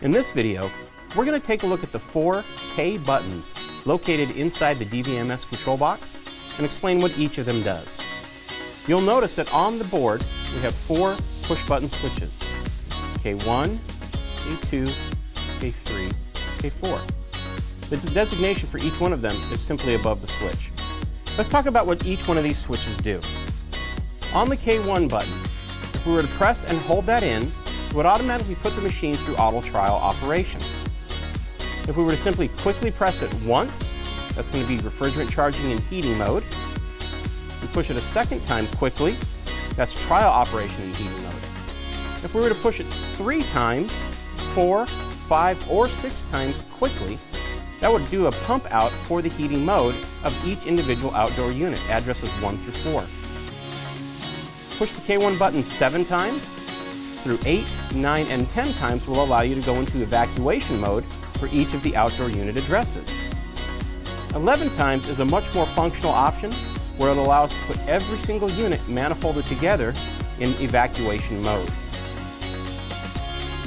In this video, we're going to take a look at the 4 K buttons located inside the DVMS control box and explain what each of them does. You'll notice that on the board we have 4 push button switches: K1, K2, K3, K4. The designation for each one of them is simply above the switch. Let's talk about what each one of these switches do. On the K1 button, if we were to press and hold that in, it would automatically put the machine through auto trial operation. If we were to simply quickly press it once, that's going to be refrigerant charging and heating mode. We push it a second time quickly, that's trial operation and heating mode. If we were to push it 3 times, 4, 5, or 6 times quickly, that would do a pump out for the heating mode of each individual outdoor unit, addresses 1 through 4. Push the K1 button 7 times, through 8, 9, and 10 times will allow you to go into evacuation mode for each of the outdoor unit addresses. 11 times is a much more functional option where it allows to put every single unit manifolded together in evacuation mode.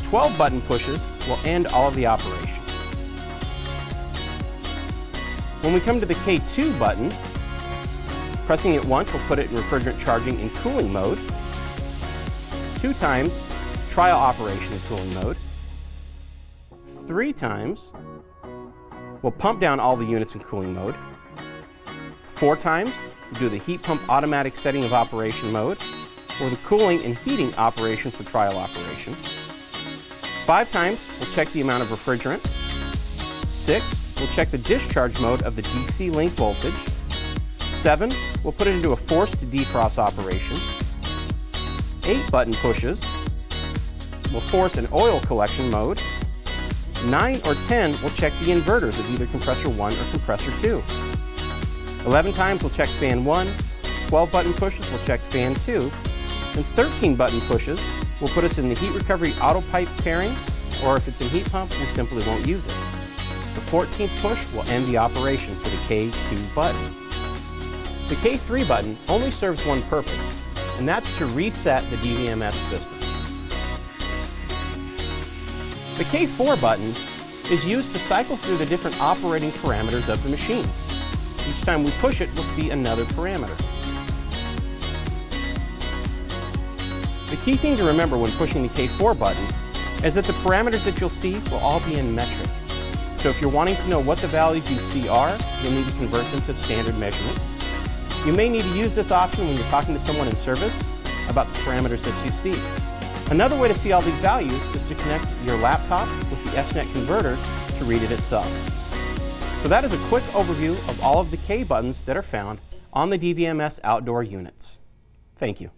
12 button pushes will end all of the operation. When we come to the K2 button, pressing it once will put it in refrigerant charging and cooling mode. 2 times, trial operation and cooling mode. 3 times, we'll pump down all the units in cooling mode. 4 times, we'll do the heat pump automatic setting of operation mode, or the cooling and heating operation for trial operation. 5 times, we'll check the amount of refrigerant. 6, we'll check the discharge mode of the DC link voltage. 7, we'll put it into a forced defrost operation. 8 button pushes will force an oil collection mode. 9 or 10 will check the inverters of either compressor 1 or compressor 2. 11 times we'll check fan 1, 12 button pushes will check fan 2, and 13 button pushes will put us in the heat recovery auto pipe pairing, or if it's in heat pump, we simply won't use it. The 14th push will end the operation for the K2 button. The K3 button only serves one purpose, and that's to reset the DVMS system. The K4 button is used to cycle through the different operating parameters of the machine. Each time we push it, we'll see another parameter. The key thing to remember when pushing the K4 button is that the parameters that you'll see will all be in metric. So if you're wanting to know what the values you see are, you'll need to convert them to standard measurements. You may need to use this option when you're talking to someone in service about the parameters that you see. Another way to see all these values is to connect your laptop with the SNET converter to read it itself. So that is a quick overview of all of the K buttons that are found on the DVMS outdoor units. Thank you.